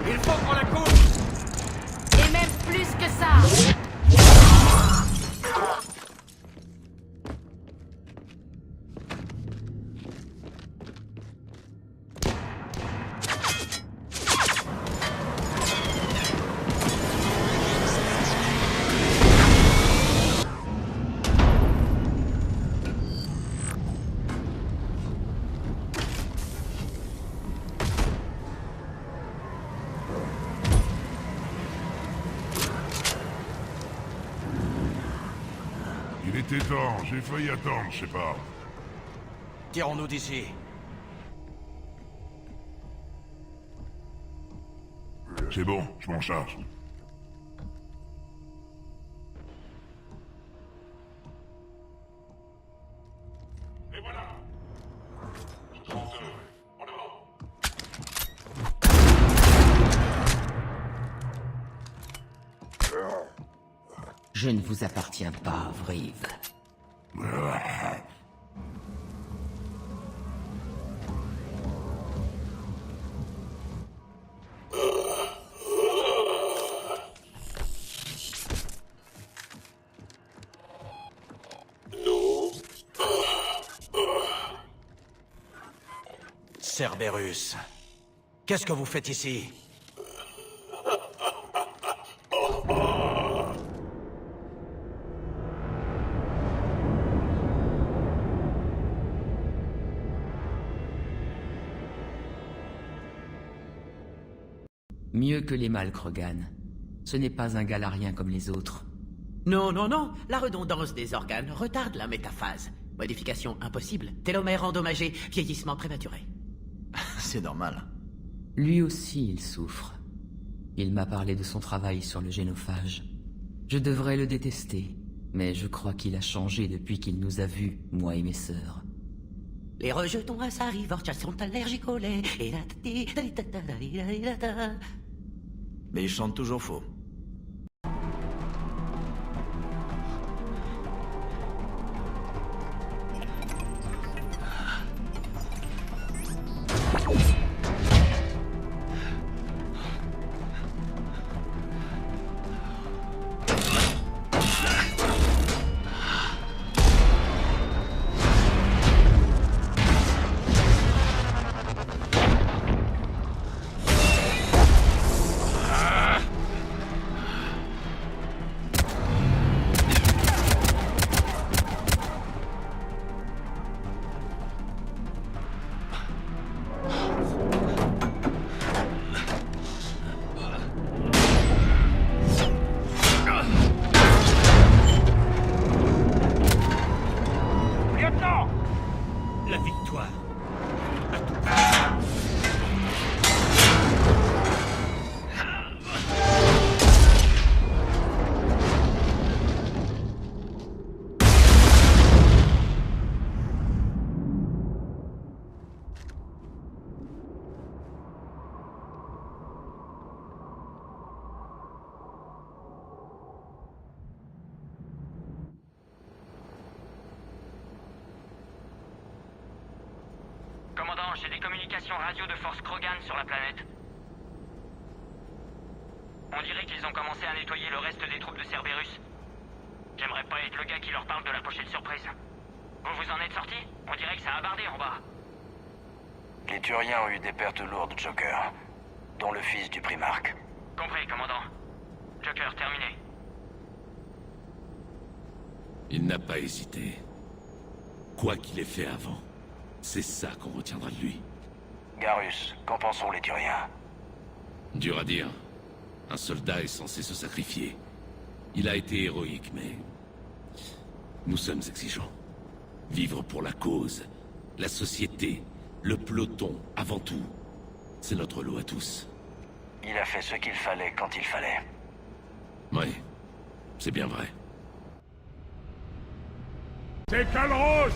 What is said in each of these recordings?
Il faut qu'on la coupe! Et même plus que ça! Il était temps, j'ai failli attendre, Shepard. Tirons-nous d'ici. C'est bon, je m'en charge. Et voilà. Ce sont eux. En avant. Je ne vous appartiens pas, Vriv. Cerberus, qu'est-ce que vous faites ici? Mieux que les mâles, Krogan. Ce n'est pas un galarien comme les autres. Non, non, non. La redondance des organes retarde la métaphase. Modification impossible. Télomère endommagé. Vieillissement prématuré. C'est normal. Lui aussi, il souffre. Il m'a parlé de son travail sur le génophage. Je devrais le détester, mais je crois qu'il a changé depuis qu'il nous a vus, moi et mes sœurs. Les rejetons à sa rivorcha sont allergiques au lait. Mais ils chantent toujours faux. La victoire. Commandant, j'ai des communications radio de Force Krogan sur la planète. On dirait qu'ils ont commencé à nettoyer le reste des troupes de Cerberus. J'aimerais pas être le gars qui leur parle de la prochaine surprise. Vous vous en êtes sorti? On dirait que ça a bardé en bas. Les Turiens ont eu des pertes lourdes, Joker, dont le fils du Primarque. Compris, commandant. Joker, terminé. Il n'a pas hésité. Quoi qu'il ait fait avant, c'est ça qu'on retiendra de lui. Garrus, qu'en pensons les Turiens? Dur à dire. Un soldat est censé se sacrifier. Il a été héroïque, mais... nous sommes exigeants. Vivre pour la cause, la société, le peloton, avant tout. C'est notre lot à tous. Il a fait ce qu'il fallait quand il fallait. Oui, c'est bien vrai. C'est Calros!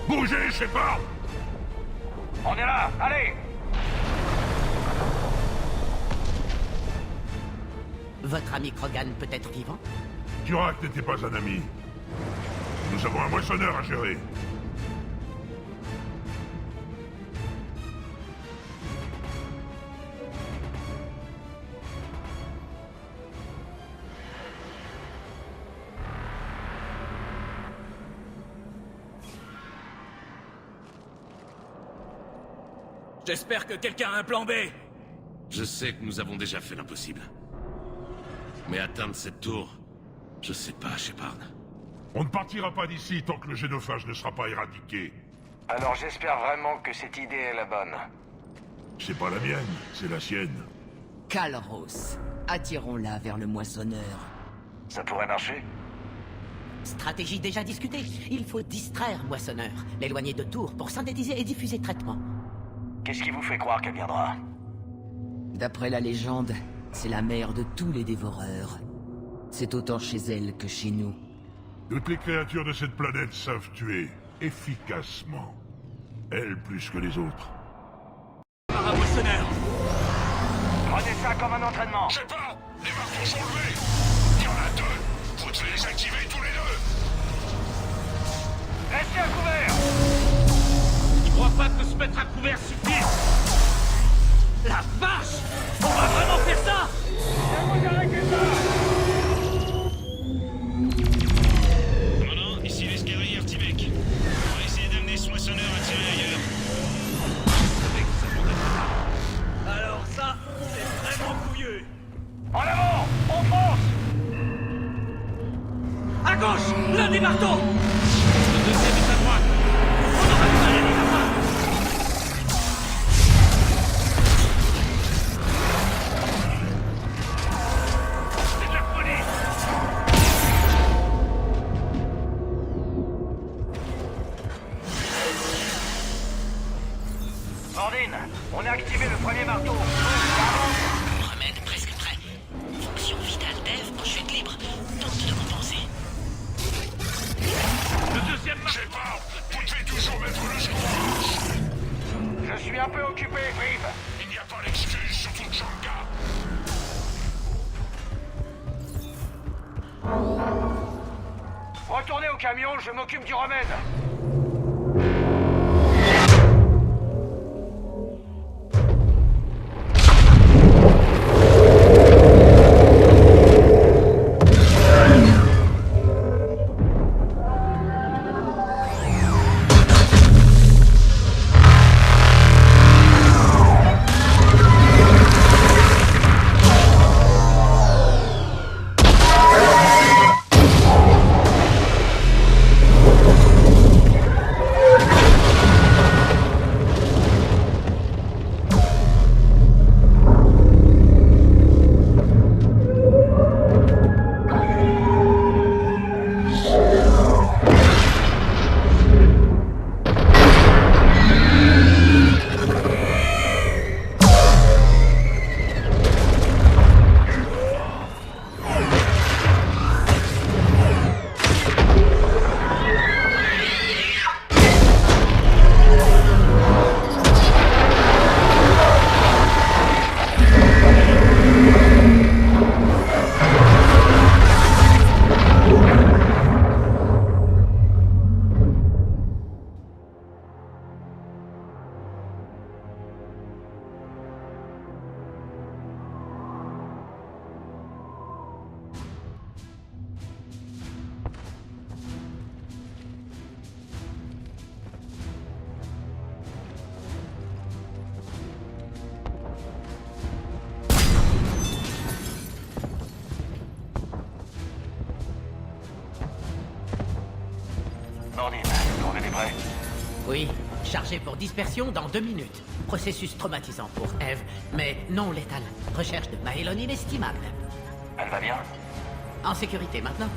Bougez, Shepard! On est là, allez! Votre ami Krogan peut être vivant? Turak n'était pas un ami. Nous avons un moissonneur à gérer. J'espère que quelqu'un a un plan B. Je sais que nous avons déjà fait l'impossible. Mais atteindre cette tour, je sais pas, Shepard. On ne partira pas d'ici tant que le génophage ne sera pas éradiqué. Alors j'espère vraiment que cette idée est la bonne. C'est pas la mienne, c'est la sienne. Kalros, attirons-la vers le moissonneur. Ça pourrait marcher? Stratégie déjà discutée. Il faut distraire Moissonneur, l'éloigner de Tours pour synthétiser et diffuser traitement. Qu'est-ce qui vous fait croire qu'elle viendra? D'après la légende, c'est la mère de tous les dévoreurs. C'est autant chez elle que chez nous. Toutes les créatures de cette planète savent tuer, efficacement. Elle plus que les autres. Un moissonneur. Prenez ça comme un entraînement. Je sais pas, les marteaux sont levés. Il y en a deux. Vous devez les activer tous les deux. Restez à couvert. Je crois pas que se mettre à couvert suffise. La vache! On va vraiment faire ça? Commandant, ici l'escadrille Artivec. On va essayer d'amener ce moissonneur à tirer ailleurs. Alors ça, c'est vraiment couillu. En avant, on fonce. À gauche, l'un des marteaux. Le deuxième est à droite. On aura du mal à les avoir. C'est de la folie. Ordine, on a activé le premier marteau. Remède presque prêt. Fonction vitale d'Eve, ensuite libre. Tente de compenser. Le deuxième Je marteau. sais pas, vous devez toujours mettre le second. Je suis un peu occupé, Brive. Il n'y a pas d'excuse, surtout de Janga. Retournez au camion, je m'occupe du remède. Ordine, le remède est prêt. Oui, chargé pour dispersion dans 2 minutes. Processus traumatisant pour Eve, mais non létal. Recherche de Maelon inestimable. Elle va bien? En sécurité maintenant.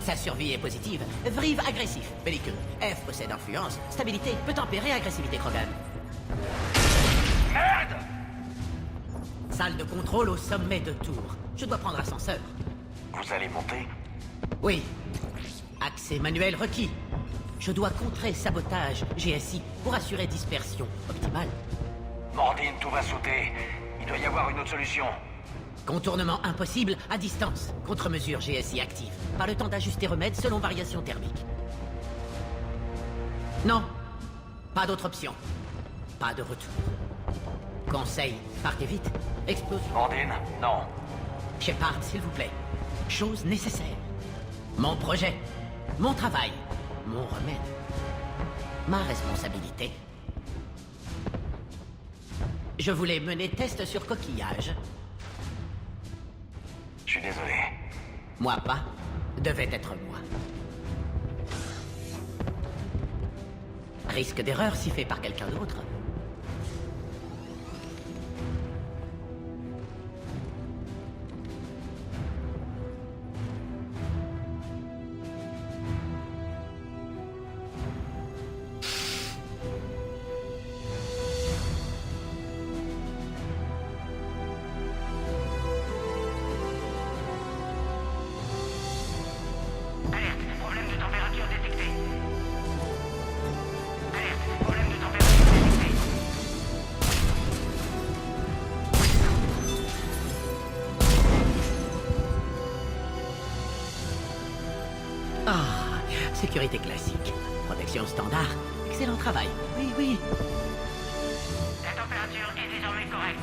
Sa survie est positive. Vrive agressif. Belliqueux. Eve possède influence. Stabilité. Peut tempérer agressivité Krogan. Merde! Salle de contrôle au sommet de Tours. Je dois prendre ascenseur. Vous allez monter? Oui. Accès manuel requis. Je dois contrer sabotage GSI pour assurer dispersion optimale. Mordine, tout va sauter. Il doit y avoir une autre solution. Contournement impossible à distance. Contre-mesure GSI active. Pas le temps d'ajuster remède selon variation thermique. Non. Pas d'autre option. Pas de retour. Conseil, partez vite. Explosion. Ondine, non. Shepard, s'il vous plaît. Chose nécessaire. Mon projet. Mon travail. Mon remède. Ma responsabilité. Je voulais mener test sur coquillage. Je suis désolé. Moi pas. Devait être moi. Risque d'erreur si fait par quelqu'un d'autre. Alerte, problème de température détecté. Alerte, problème de température détecté. Ah, sécurité classique. Protection standard. Excellent travail. Oui, oui. La température est désormais correcte.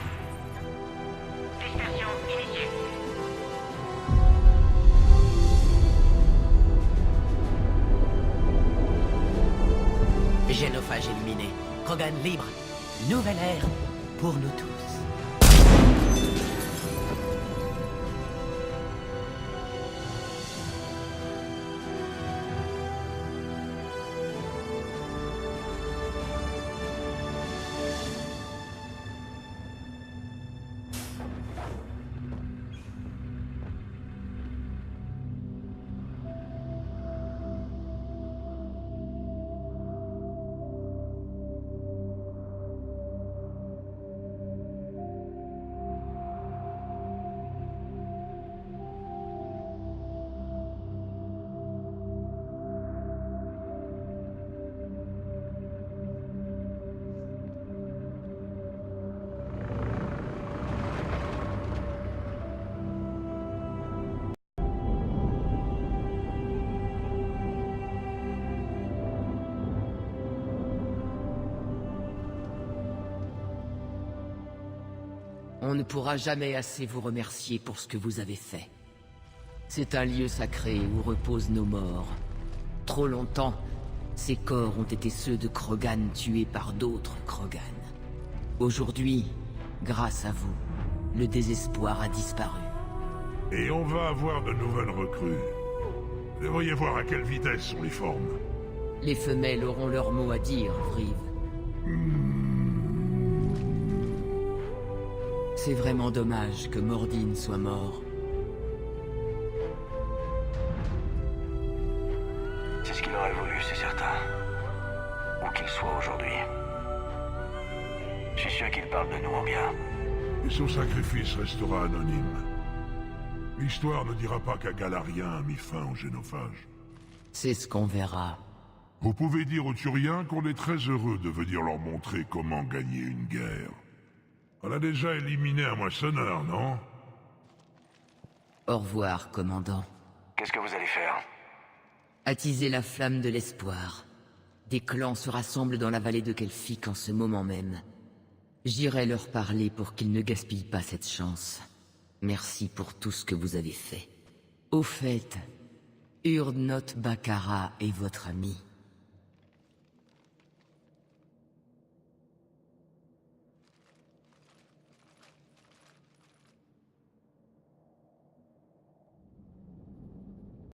Dispersion initiée. Génophage éliminé. Krogan libre. Nouvelle ère pour nous tous. On ne pourra jamais assez vous remercier pour ce que vous avez fait. C'est un lieu sacré où reposent nos morts. Trop longtemps, ces corps ont été ceux de Krogan tués par d'autres Krogan. Aujourd'hui, grâce à vous, le désespoir a disparu. Et on va avoir de nouvelles recrues. Vous devriez voir à quelle vitesse on les forme. Les femelles auront leur mot à dire, Vriv. C'est vraiment dommage que Mordin soit mort. C'est ce qu'il aurait voulu, c'est certain. Où qu'il soit aujourd'hui. Je suis sûr qu'il parle de nous en bien. Et son sacrifice restera anonyme. L'histoire ne dira pas qu'un Galarien a mis fin au génophage. C'est ce qu'on verra. Vous pouvez dire aux Turiens qu'on est très heureux de venir leur montrer comment gagner une guerre. On a déjà éliminé un moissonneur, non? Au revoir, commandant. Qu'est-ce que vous allez faire? Attiser la flamme de l'espoir. Des clans se rassemblent dans la vallée de Kelfic en ce moment même. J'irai leur parler pour qu'ils ne gaspillent pas cette chance. Merci pour tout ce que vous avez fait. Au fait, Urdnot Bakara est votre ami.